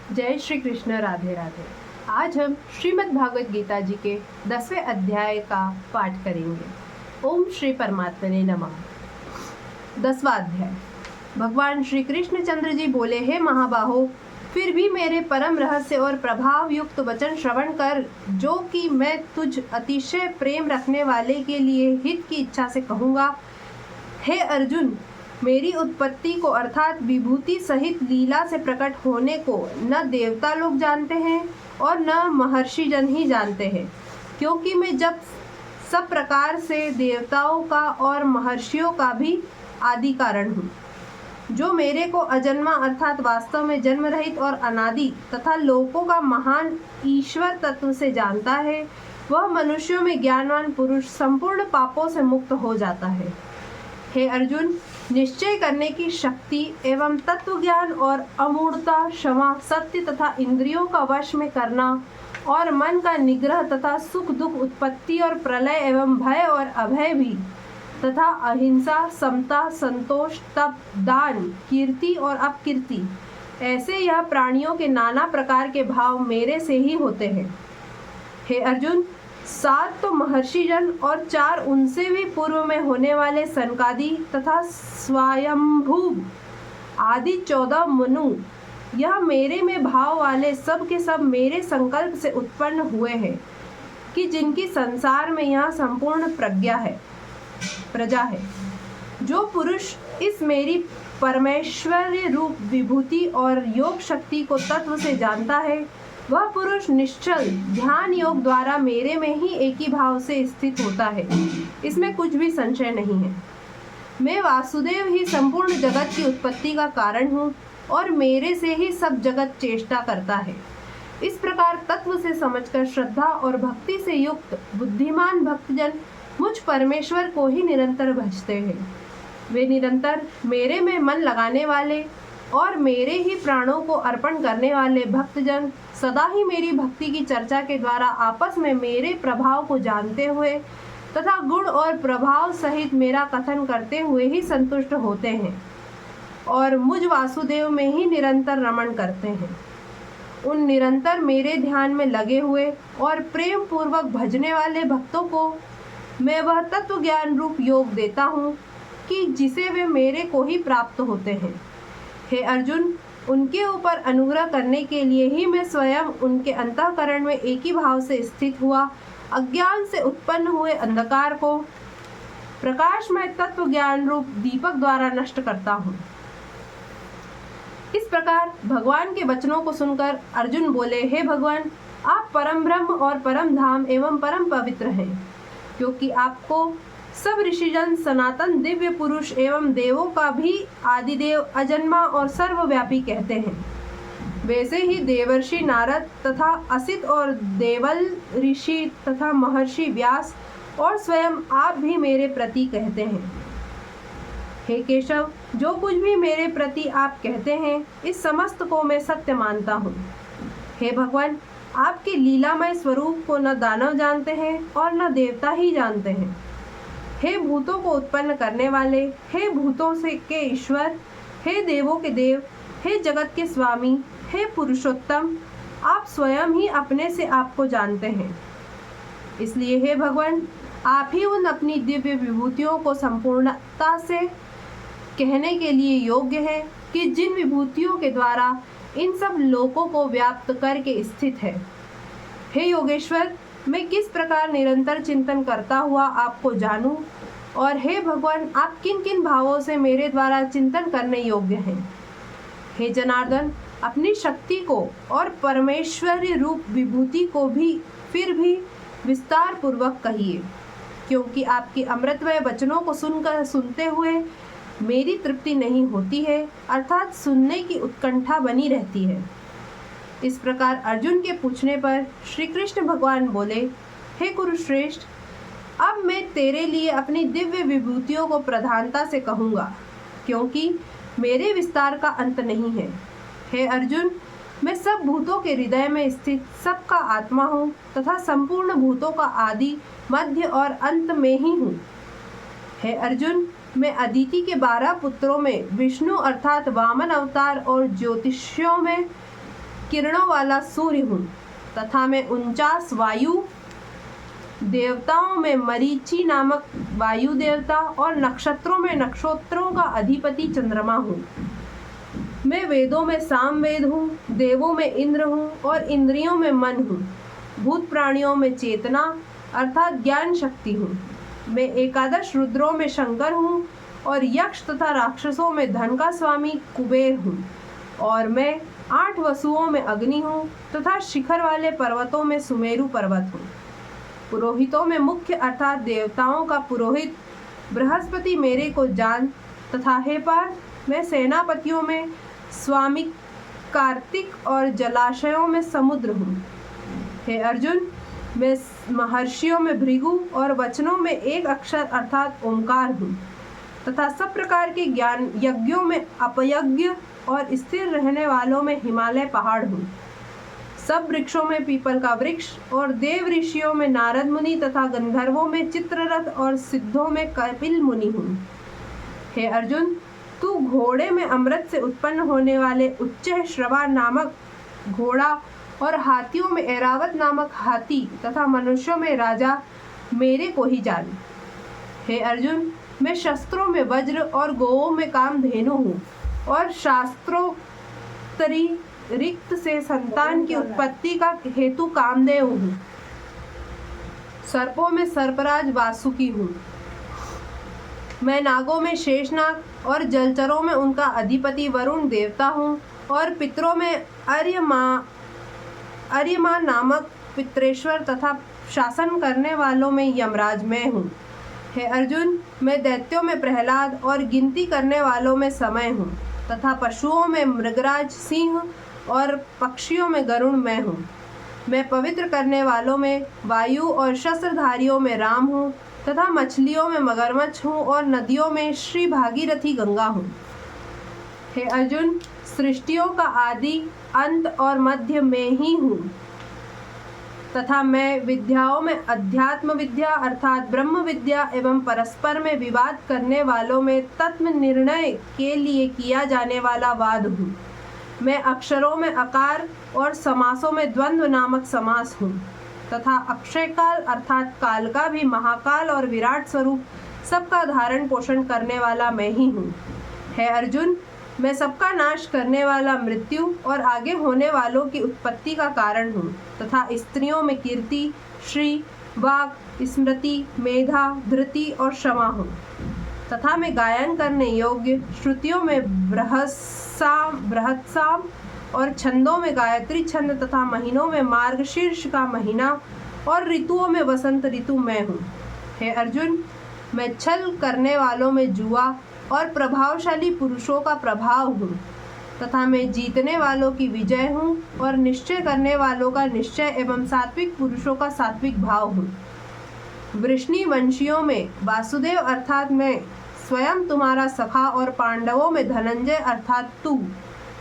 जय श्री कृष्ण। राधे राधे। आज हम श्रीमद् भागवत गीता जी के 10वें अध्याय का पाठ करेंगे। ओम श्री परमात्मने नमः। 10वां अध्याय। भगवान श्री कृष्ण चंद्र जी बोले, हे महाबाहो, फिर भी मेरे परम रहस्य और प्रभाव युक्त वचन श्रवण कर, जो कि मैं तुझ अतिशय प्रेम रखने वाले के लिए हित की इच्छा से कहूँगा। हे अर्जुन, मेरी उत्पत्ति को अर्थात विभूति सहित लीला से प्रकट होने को न देवता लोग जानते हैं और न महर्षि जन ही जानते हैं, क्योंकि मैं जब सब प्रकार से देवताओं का और महर्षियों का भी आदि कारण हूँ। जो मेरे को अजन्मा अर्थात वास्तव में जन्म रहित और अनादि तथा लोकों का महान ईश्वर तत्व से जानता है, वह मनुष्यों में ज्ञानवान पुरुष संपूर्ण पापों से मुक्त हो जाता है। हे अर्जुन, निश्चय करने की शक्ति एवं तत्व ज्ञान और अमूढ़ता, क्षमा, सत्य तथा इंद्रियों का वश में करना और मन का निग्रह तथा सुख दुख, उत्पत्ति और प्रलय एवं भय और अभय भी, तथा अहिंसा, समता, संतोष, तप, दान, कीर्ति और अपकीर्ति, ऐसे यह प्राणियों के नाना प्रकार के भाव मेरे से ही होते हैं। हे अर्जुन, 7 तो महर्षि जन और 4 उनसे भी पूर्व में होने वाले सनकादि तथा स्वयंभू आदि 14 मनु, यह मेरे में भाव वाले सब के सब मेरे संकल्प से उत्पन्न हुए हैं, कि जिनकी संसार में यह संपूर्ण प्रजा है। जो पुरुष इस मेरी परमेश्वरी रूप विभूति और योग शक्ति को तत्व से जानता है, वह पुरुष निश्चल ध्यान योग द्वारा मेरे में ही एक ही भाव से स्थित होता है। इसमें कुछ भी संशय नहीं है। मैं वासुदेव ही संपूर्ण जगत की उत्पत्ति का कारण हूँ और मेरे से ही सब जगत चेष्टा करता है। इस प्रकार तत्व से समझकर श्रद्धा और भक्ति से युक्त बुद्धिमान भक्तजन मुझ परमेश्वर को ही निरंतर भजते हैं। वे निरंतर मेरे में मन लगाने वाले और मेरे ही प्राणों को अर्पण करने वाले भक्तजन सदा ही मेरी भक्ति की चर्चा के द्वारा आपस में मेरे प्रभाव को जानते हुए तथा गुण और प्रभाव सहित मेरा कथन करते हुए ही संतुष्ट होते हैं और मुझ वासुदेव में ही निरंतर रमण करते हैं। उन निरंतर मेरे ध्यान में लगे हुए और प्रेम पूर्वक भजने वाले भक्तों को मैं वह तत्व ज्ञान रूप योग देता हूँ कि जिसे वे मेरे को ही प्राप्त होते हैं। हे अर्जुन, उनके ऊपर अनुग्रह करने के लिए ही मैं स्वयं उनके अंतःकरण में एक ही भाव से स्थित हुआ अज्ञान से उत्पन्न हुए अंधकार को प्रकाशमय तत्व ज्ञान रूप दीपक द्वारा नष्ट करता हूँ। इस प्रकार भगवान के वचनों को सुनकर अर्जुन बोले, हे भगवान, आप परम ब्रह्म और परम धाम एवं परम पवित्र हैं, क्योंकि आपको सब ऋषिजन सनातन दिव्य पुरुष एवं देवों का भी आदिदेव, अजन्मा और सर्वव्यापी कहते हैं। वैसे ही देवर्षि नारद तथा असित और देवल ऋषि तथा महर्षि व्यास और स्वयं आप भी मेरे प्रति कहते हैं। हे केशव, जो कुछ भी मेरे प्रति आप कहते हैं, इस समस्त को मैं सत्य मानता हूँ। हे भगवान, आपके लीलामय स्वरूप को न दानव जानते हैं और न देवता ही जानते हैं। हे भूतों को उत्पन्न करने वाले, हे भूतों से के ईश्वर, हे देवों के देव, हे जगत के स्वामी, हे पुरुषोत्तम, आप स्वयं ही अपने से आपको जानते हैं। इसलिए हे भगवान, आप ही उन अपनी दिव्य विभूतियों को संपूर्णता से कहने के लिए योग्य है कि जिन विभूतियों के द्वारा इन सब लोकों को व्याप्त करके स्थित है। हे योगेश्वर, मैं किस प्रकार निरंतर चिंतन करता हुआ आपको जानूं, और हे भगवान, आप किन किन भावों से मेरे द्वारा चिंतन करने योग्य हैं। हे जनार्दन, अपनी शक्ति को और परमेश्वरी रूप विभूति को भी फिर भी विस्तार पूर्वक कहिए, क्योंकि आपकी अमृतमय वचनों को सुनते हुए मेरी तृप्ति नहीं होती है, अर्थात सुनने की उत्कंठा बनी रहती है। इस प्रकार अर्जुन के पूछने पर श्री कृष्ण भगवान बोले, हे कुरुश्रेष्ठ, अब मैं तेरे लिए अपनी दिव्य विभूतियों को प्रधानता से कहूँगा, क्योंकि मेरे विस्तार का अंत नहीं है। हे अर्जुन, मैं सब भूतों के हृदय में स्थित सबका आत्मा हूँ तथा संपूर्ण भूतों का आदि, मध्य और अंत में ही हूँ। हे अर्जुन, मैं अदिति के 12 पुत्रों में विष्णु अर्थात वामन अवतार और ज्योतिषियों में किरणों वाला सूर्य हूँ तथा मैं 49 वायु देवताओं में मरीचि नामक वायु देवता और नक्षत्रों में नक्षत्रों का अधिपति चंद्रमा हूँ। मैं वेदों में सामवेद हूँ, देवों में इंद्र हूँ और इंद्रियों में मन हूँ। भूत प्राणियों में चेतना अर्थात ज्ञान शक्ति हूँ। मैं 11 रुद्रों में शंकर हूँ और यक्ष तथा राक्षसों में धन का स्वामी कुबेर हूँ। और मैं 8 वसुओं में अग्नि हूँ तथा शिखर वाले पर्वतों में सुमेरु पर्वत हूँ। पुरोहितों में मुख्य अर्थात देवताओं का पुरोहित बृहस्पति मेरे को जान तथा हे पार्थ मैं सेनापतियों में स्वामी कार्तिक और जलाशयों में समुद्र हूँ। हे अर्जुन मैं महर्षियों में भृगु और वचनों में एक अक्षर अर्थात ओंकार हूँ तथा सब प्रकार के ज्ञान यज्ञों में अपयज्ञ और स्थिर रहने वालों में हिमालय पहाड़ हूँ। सब वृक्षों में पीपल का वृक्ष और देव ऋषियों में नारद मुनि तथा गंधर्वों में चित्ररथ और सिद्धों में कपिल मुनि हूँ। हे अर्जुन तू घोड़े में अमृत से उत्पन्न होने वाले उच्च श्रवा नामक घोड़ा और हाथियों में ऐरावत नामक हाथी तथा मनुष्यों में राजा मेरे को ही जान। हे अर्जुन मैं शस्त्रों में वज्र और गोवों में कामधेनु हूँ और शास्त्रोत्तरी रिक्त से संतान की उत्पत्ति का हेतु कामदेव हूँ। सर्पों में सर्पराज वासुकी हूँ। मैं नागों में शेषनाग और जलचरों में उनका अधिपति वरुण देवता हूँ और पितरों में अर्यमा नामक पितरेश्वर तथा शासन करने वालों में यमराज मैं हूँ। हे अर्जुन मैं दैत्यों में प्रहलाद और गिनती करने वालों में समय हूँ तथा पशुओं में मृगराज सिंह और पक्षियों में गरुण मैं हूँ। मैं पवित्र करने वालों में वायु और शस्त्रधारियों में राम हूँ तथा मछलियों में मगरमच्छ हूँ और नदियों में श्री भागीरथी गंगा हूँ। हे अर्जुन सृष्टियों का आदि अंत और मध्य में ही हूँ तथा मैं विद्याओं में अध्यात्म विद्या अर्थात ब्रह्म विद्या एवं परस्पर में विवाद करने वालों में तत्व निर्णय के लिए किया जाने वाला वाद हूँ। मैं अक्षरों में अकार और समासों में द्वंद्व नामक समास हूँ तथा अक्षय काल अर्थात काल का भी महाकाल और विराट स्वरूप सबका धारण पोषण करने वाला मैं ही हूँ। हे अर्जुन मैं सबका नाश करने वाला मृत्यु और आगे होने वालों की उत्पत्ति का कारण हूँ तथा स्त्रियों में कीर्ति श्री वाक स्मृति मेधा धृति और क्षमा हूँ तथा मैं गायन करने योग्य श्रुतियों में बृहत्साम और छंदों में गायत्री छंद तथा महीनों में मार्गशीर्ष का महीना और ऋतुओं में वसंत ऋतु मैं हूँ। हे अर्जुन मैं छल करने वालों में जुआ और प्रभावशाली पुरुषों का प्रभाव हूँ तथा मैं जीतने वालों की विजय हूँ और निश्चय करने वालों का निश्चय एवं सात्विक पुरुषों का सात्विक भाव हूँ। वृष्णि वंशियों में वासुदेव अर्थात मैं स्वयं तुम्हारा सखा और पांडवों में धनंजय अर्थात तू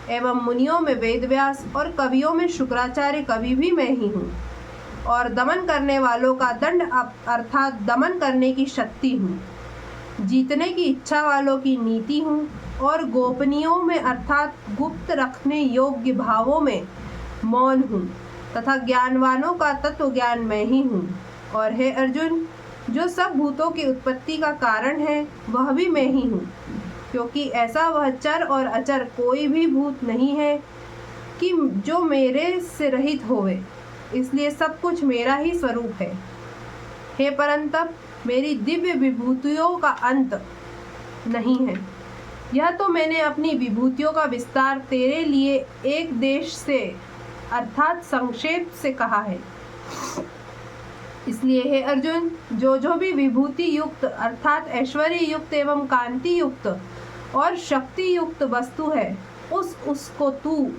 एवं मुनियों में वेदव्यास और कवियों में शुक्राचार्य कवि भी मैं ही हूँ और दमन करने वालों का दंड अर्थात दमन करने की शक्ति हूँ। जीतने की इच्छा वालों की नीति हूँ और गोपनीयों में अर्थात गुप्त रखने योग्य भावों में मौन हूँ तथा ज्ञानवानों का तत्व ज्ञान मैं ही हूँ। और हे अर्जुन जो सब भूतों की उत्पत्ति का कारण है वह भी मैं ही हूँ क्योंकि ऐसा वह चर और अचर कोई भी भूत नहीं है कि जो मेरे से रहित होवे, इसलिए सब कुछ मेरा ही स्वरूप है। हे परंतप मेरी दिव्य विभूतियों का अंत नहीं है। यह तो मैंने अपनी विभूतियों का विस्तार तेरे लिए एक देश से अर्थात संक्षेप से कहा है। इसलिए हे अर्जुन जो भी विभूति युक्त अर्थात ऐश्वर्य युक्त एवं कांति युक्त और शक्ति युक्त वस्तु है उसको तू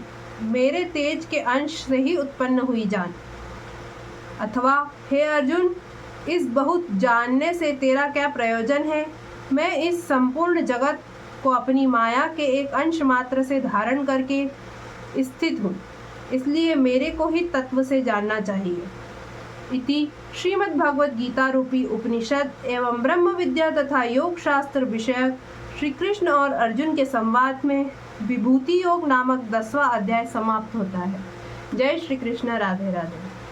मेरे तेज के अंश से ही उत्पन्न हुई जान। अथवा हे अर्जुन इस बहुत जानने से तेरा क्या प्रयोजन है। मैं इस संपूर्ण जगत को अपनी माया के एक अंश मात्र से धारण करके स्थित हूँ, इसलिए मेरे को ही तत्व से जानना चाहिए। इति श्रीमद् भगवद गीता रूपी उपनिषद एवं ब्रह्म विद्या तथा योग शास्त्र विषयक श्री कृष्ण और अर्जुन के संवाद में विभूति योग नामक 10वां अध्याय समाप्त होता है। जय श्री कृष्ण, राधे राधे।